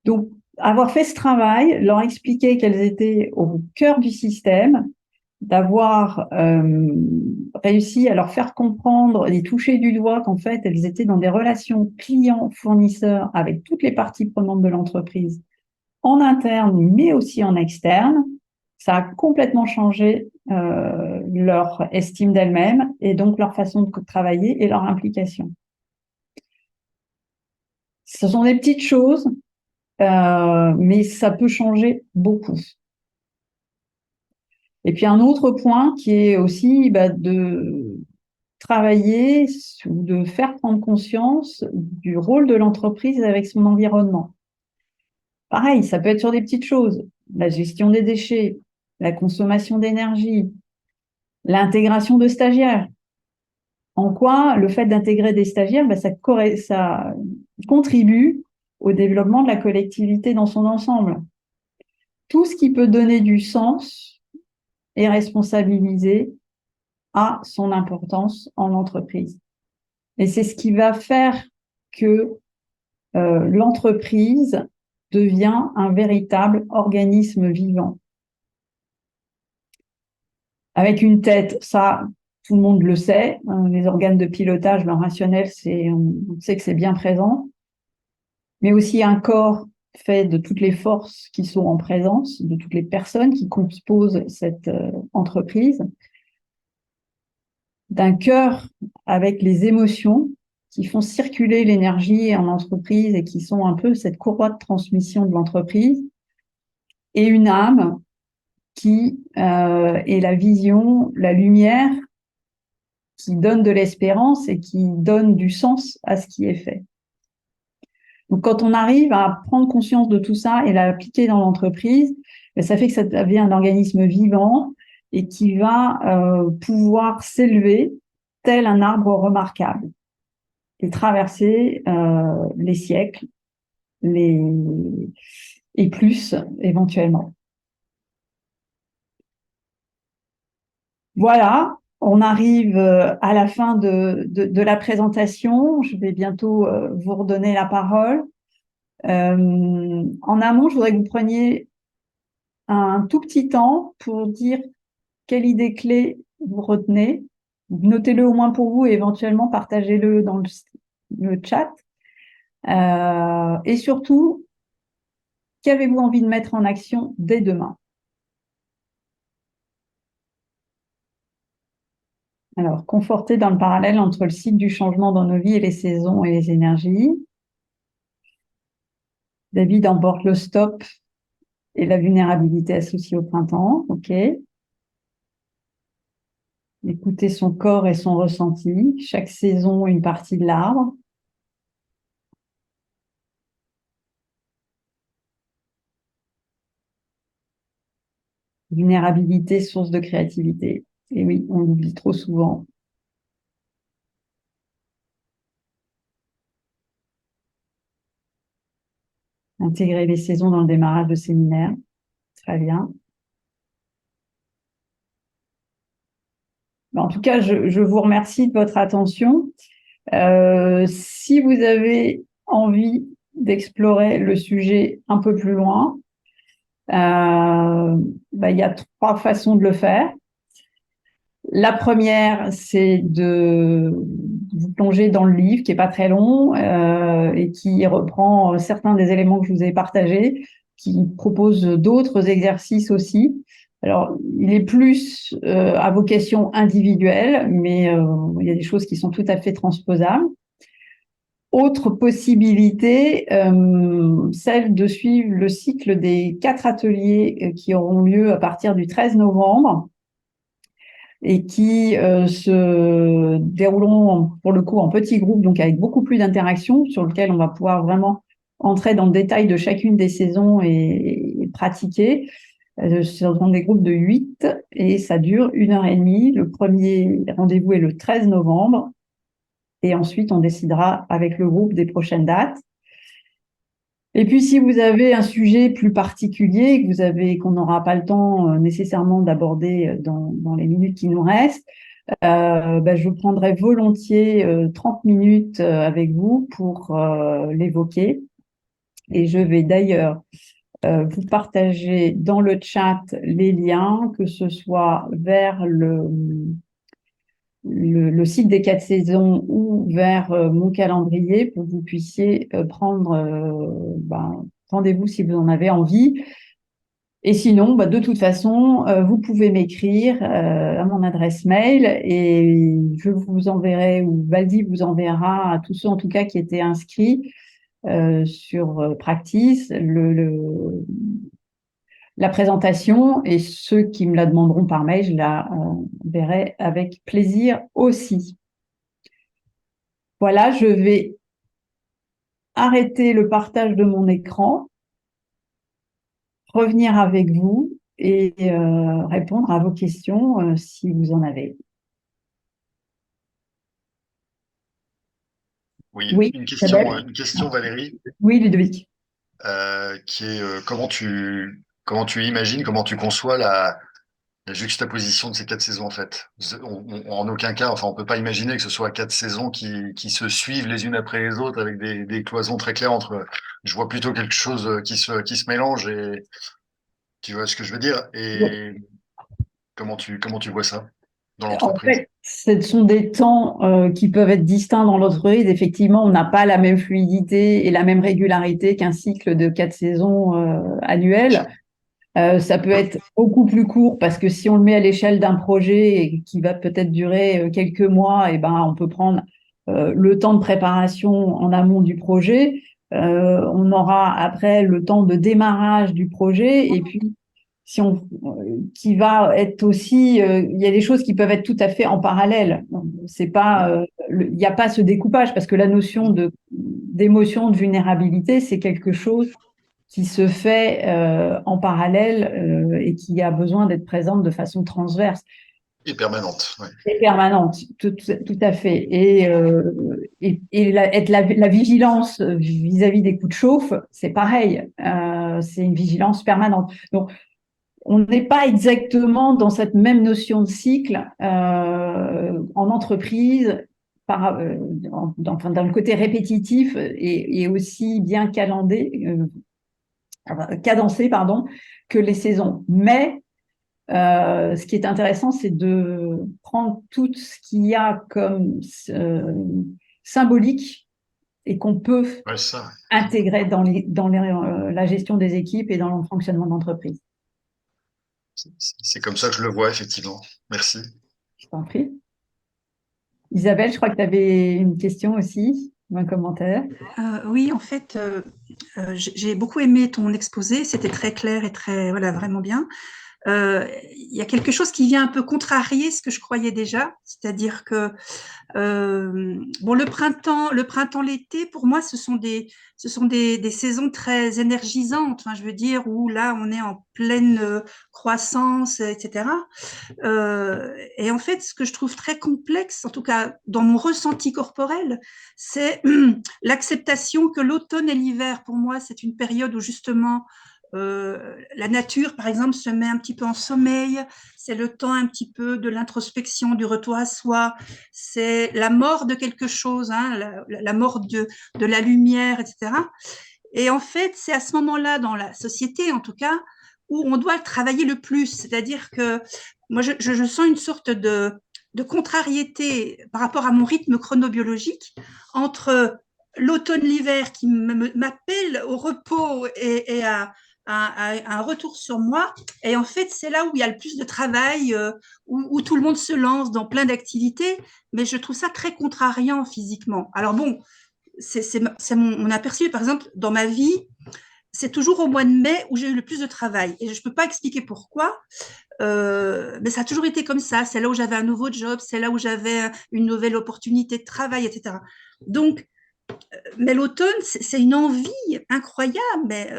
Donc, avoir fait ce travail, leur expliquer qu'elles étaient au cœur du système, d'avoir réussi à leur faire comprendre et toucher du doigt qu'en fait, elles étaient dans des relations clients-fournisseurs avec toutes les parties prenantes de l'entreprise, en interne, mais aussi en externe, ça a complètement changé leur estime d'elles-mêmes et donc leur façon de travailler et leur implication. Ce sont des petites choses, mais ça peut changer beaucoup. Et puis un autre point qui est aussi de travailler ou de faire prendre conscience du rôle de l'entreprise avec son environnement. Pareil, ça peut être sur des petites choses, la gestion des déchets, la consommation d'énergie, l'intégration de stagiaires. En quoi le fait d'intégrer des stagiaires, ça contribue au développement de la collectivité dans son ensemble. Tout ce qui peut donner du sens et responsabiliser a son importance en entreprise. Et c'est ce qui va faire que l'entreprise devient un véritable organisme vivant. Avec une tête, ça, tout le monde le sait, les organes de pilotage, le rationnel, on sait que c'est bien présent, mais aussi un corps fait de toutes les forces qui sont en présence, de toutes les personnes qui composent cette entreprise, d'un cœur avec les émotions qui font circuler l'énergie en entreprise et qui sont un peu cette courroie de transmission de l'entreprise, et une âme qui est la vision, la lumière, qui donne de l'espérance et qui donne du sens à ce qui est fait. Donc, quand on arrive à prendre conscience de tout ça et l'appliquer dans l'entreprise, ça fait que ça devient un organisme vivant et qui va pouvoir s'élever tel un arbre remarquable et traverser les siècles et plus éventuellement. Voilà, on arrive à la fin de la présentation. Je vais bientôt vous redonner la parole. En amont, je voudrais que vous preniez un tout petit temps pour dire quelle idée clé vous retenez. Notez-le au moins pour vous et éventuellement partagez-le dans le chat. Et surtout, qu'avez-vous envie de mettre en action dès demain? Alors, conforter dans le parallèle entre le cycle du changement dans nos vies et les saisons et les énergies. David emporte le stop et la vulnérabilité associée au printemps. OK. Écouter son corps et son ressenti. Chaque saison, une partie de l'arbre. Vulnérabilité, source de créativité. Et oui, on l'oublie trop souvent. Intégrer les saisons dans le démarrage de séminaire. Très bien. En tout cas, je vous remercie de votre attention. Si vous avez envie d'explorer le sujet un peu plus loin, Il y a 3 façons de le faire. La première, c'est de vous plonger dans le livre qui est pas très long et qui reprend certains des éléments que je vous ai partagés, qui propose d'autres exercices aussi. Alors, il est plus à vocation individuelle, mais il y a des choses qui sont tout à fait transposables. Autre possibilité, celle de suivre le cycle des 4 ateliers qui auront lieu à partir du 13 novembre et qui se dérouleront pour le coup en petits groupes, donc avec beaucoup plus d'interactions, sur lequel on va pouvoir vraiment entrer dans le détail de chacune des saisons et pratiquer. Ce seront des groupes de 8 et ça dure 1h30. Le premier rendez-vous est le 13 novembre et ensuite on décidera avec le groupe des prochaines dates. Et puis, si vous avez un sujet plus particulier qu'on n'aura pas le temps nécessairement d'aborder dans les minutes qui nous restent, je prendrai volontiers 30 minutes avec vous pour l'évoquer. Et je vais d'ailleurs vous partager dans le chat les liens, que ce soit vers le site des 4 saisons ou vers mon calendrier pour que vous puissiez prendre rendez-vous si vous en avez envie. Et sinon, de toute façon, vous pouvez m'écrire à mon adresse mail et je vous enverrai, ou Valdi vous enverra à tous ceux en tout cas qui étaient inscrits sur Practice, la présentation, et ceux qui me la demanderont par mail, je la verrai avec plaisir aussi. Voilà, je vais arrêter le partage de mon écran, revenir avec vous et répondre à vos questions si vous en avez. Oui, une Isabelle. question, Valérie, Oui, Ludovic. qui est comment tu imagines, comment tu conçois la juxtaposition de ces 4 saisons en fait. En aucun cas, enfin, on peut pas imaginer que ce soit 4 saisons qui se suivent les unes après les autres avec des cloisons très claires entre. Je vois plutôt quelque chose qui se mélange et tu vois ce que je veux dire. Et comment tu vois ça dans En l'entreprise? fait, ce sont des temps qui peuvent être distincts dans l'entreprise. Effectivement, on n'a pas la même fluidité et la même régularité qu'un cycle de 4 saisons annuelles. Ça peut être beaucoup plus court parce que si on le met à l'échelle d'un projet et qui va peut-être durer quelques mois, et on peut prendre le temps de préparation en amont du projet. On aura après le temps de démarrage du projet et puis qui va être aussi, il y a des choses qui peuvent être tout à fait en parallèle. C'est pas, il n'y a pas ce découpage parce que la notion d'émotion, de vulnérabilité, c'est quelque chose qui se fait en parallèle et qui a besoin d'être présente de façon transverse. Et permanente. Ouais. Et permanente, tout à fait. Et la vigilance vis-à-vis des coups de chauffe, c'est pareil. C'est une vigilance permanente. Donc, on n'est pas exactement dans cette même notion de cycle en entreprise, dans le côté répétitif et aussi bien cadencé, que les saisons. Mais ce qui est intéressant, c'est de prendre tout ce qu'il y a comme symbolique et qu'on peut intégrer dans la gestion des équipes et dans le fonctionnement d'entreprise. C'est comme ça que je le vois, effectivement. Merci. Je t'en prie. Isabelle, je crois que tu avais une question aussi, ou un commentaire. Oui, en fait, j'ai beaucoup aimé ton exposé. C'était très clair et vraiment bien. Il y a quelque chose qui vient un peu contrarier ce que je croyais déjà, c'est-à-dire que le printemps, l'été, pour moi, ce sont des saisons très énergisantes. Enfin, je veux dire où là, on est en pleine croissance, etc. Et en fait, ce que je trouve très complexe, en tout cas dans mon ressenti corporel, c'est l'acceptation que l'automne et l'hiver, pour moi, c'est une période où justement la nature, par exemple, se met un petit peu en sommeil. C'est le temps un petit peu de l'introspection, du retour à soi. C'est la mort de quelque chose, hein, la mort de la lumière, etc. Et en fait, c'est à ce moment-là, dans la société en tout cas, où on doit travailler le plus. C'est-à-dire que moi, je sens une sorte de contrariété par rapport à mon rythme chronobiologique entre l'automne, l'hiver qui m'appelle au repos et à un retour sur moi. Et en fait, c'est là où il y a le plus de travail, où tout le monde se lance dans plein d'activités, mais je trouve ça très contrariant physiquement. Alors bon, c'est mon aperçu. Par exemple, dans ma vie, c'est toujours au mois de mai où j'ai eu le plus de travail. Et je ne peux pas expliquer pourquoi, mais ça a toujours été comme ça. C'est là où j'avais un nouveau job, c'est là où j'avais une nouvelle opportunité de travail, etc. Donc, mais l'automne, c'est une envie incroyable, mais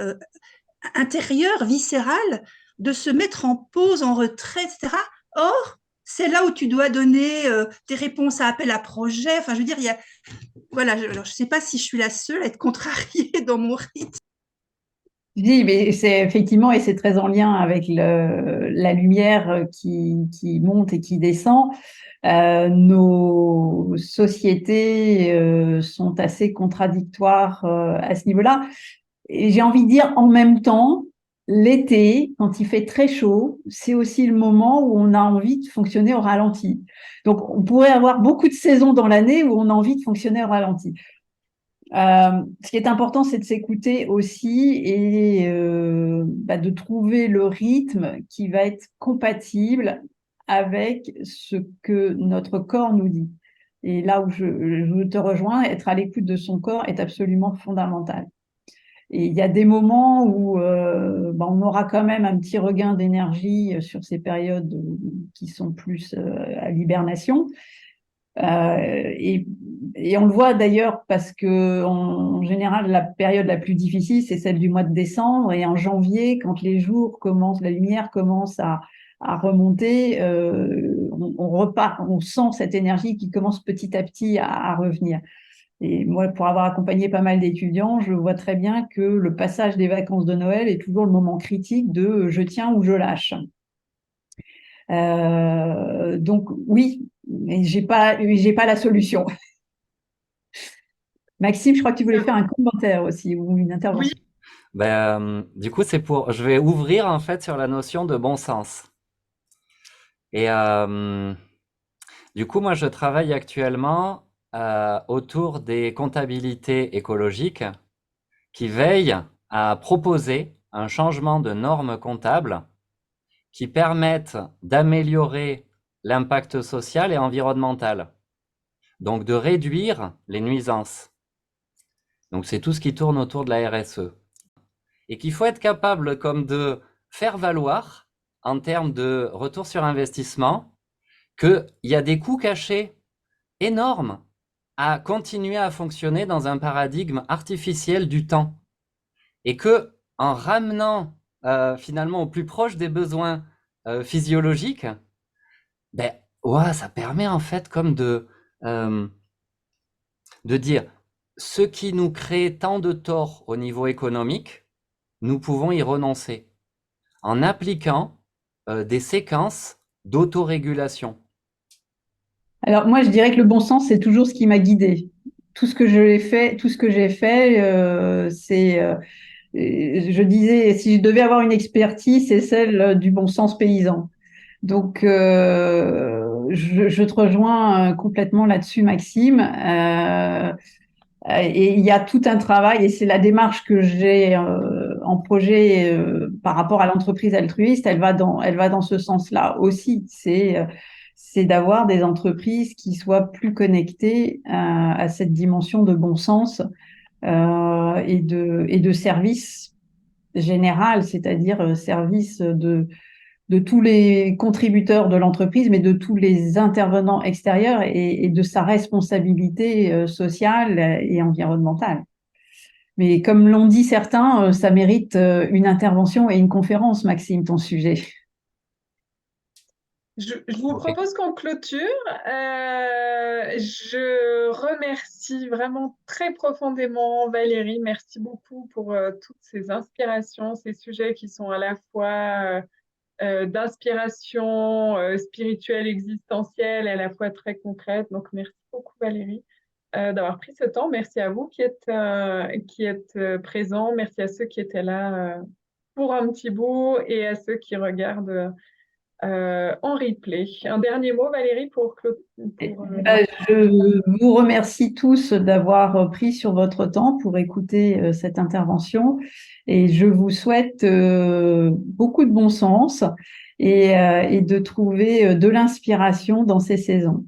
intérieure, viscérale, de se mettre en pause, en retrait, etc. Or, c'est là où tu dois donner tes réponses à appel à projet. Enfin, je veux dire, voilà, je ne sais pas si je suis la seule à être contrariée dans mon rythme. Oui, mais c'est effectivement, et c'est très en lien avec la lumière qui monte et qui descend. Nos sociétés sont assez contradictoires à ce niveau-là. Et j'ai envie de dire en même temps, l'été, quand il fait très chaud, c'est aussi le moment où on a envie de fonctionner au ralenti. Donc, on pourrait avoir beaucoup de saisons dans l'année où on a envie de fonctionner au ralenti. Ce qui est important, c'est de s'écouter aussi et de trouver le rythme qui va être compatible avec ce que notre corps nous dit. Et là où je te rejoins, être à l'écoute de son corps est absolument fondamental. Et il y a des moments où on aura quand même un petit regain d'énergie sur ces périodes qui sont plus à l'hibernation. Et on le voit d'ailleurs parce que en général, la période la plus difficile, c'est celle du mois de décembre. Et en janvier, quand les jours commencent, la lumière commence à remonter, on repart, on sent cette énergie qui commence petit à petit à revenir. Et moi, pour avoir accompagné pas mal d'étudiants, je vois très bien que le passage des vacances de Noël est toujours le moment critique de je tiens ou je lâche. Donc oui, mais j'ai pas la solution. Maxime, je crois que tu voulais faire un commentaire aussi ou une intervention. Oui, Du coup, je vais ouvrir en fait sur la notion de bon sens. Et du coup, moi, je travaille actuellement autour des comptabilités écologiques qui veillent à proposer un changement de normes comptables qui permettent d'améliorer l'impact social et environnemental, donc de réduire les nuisances. Donc, c'est tout ce qui tourne autour de la RSE. Et qu'il faut être capable comme de faire valoir en termes de retour sur investissement qu'il y a des coûts cachés énormes à continuer à fonctionner dans un paradigme artificiel du temps. Et que en ramenant finalement au plus proche des besoins physiologiques, ça permet en fait comme de dire ce qui nous crée tant de tort au niveau économique, nous pouvons y renoncer en appliquant des séquences d'autorégulation. Alors moi, je dirais que le bon sens, c'est toujours ce qui m'a guidée. Tout ce que j'ai fait, je disais, si je devais avoir une expertise, c'est celle du bon sens paysan. Donc, je te rejoins complètement là-dessus, Maxime. Et il y a tout un travail, et c'est la démarche que j'ai en projet par rapport à l'entreprise altruiste. Elle va dans ce sens-là aussi. C'est d'avoir des entreprises qui soient plus connectées à cette dimension de bon sens et de service général, c'est-à-dire service de tous les contributeurs de l'entreprise, mais de tous les intervenants extérieurs et de sa responsabilité sociale et environnementale. Mais comme l'ont dit certains, ça mérite une intervention et une conférence, Maxime, ton sujet. je vous Ok. propose qu'on clôture. Je remercie vraiment très profondément Valérie. Merci beaucoup pour toutes ces inspirations, ces sujets qui sont à la fois d'inspiration spirituelle, existentielle, et à la fois très concrète. Donc, merci beaucoup Valérie d'avoir pris ce temps. Merci à vous qui êtes présents. Merci à ceux qui étaient là pour un petit bout et à ceux qui regardent en replay. Un dernier mot, Valérie, Je vous remercie tous d'avoir pris sur votre temps pour écouter cette intervention et je vous souhaite beaucoup de bon sens et de trouver de l'inspiration dans ces saisons.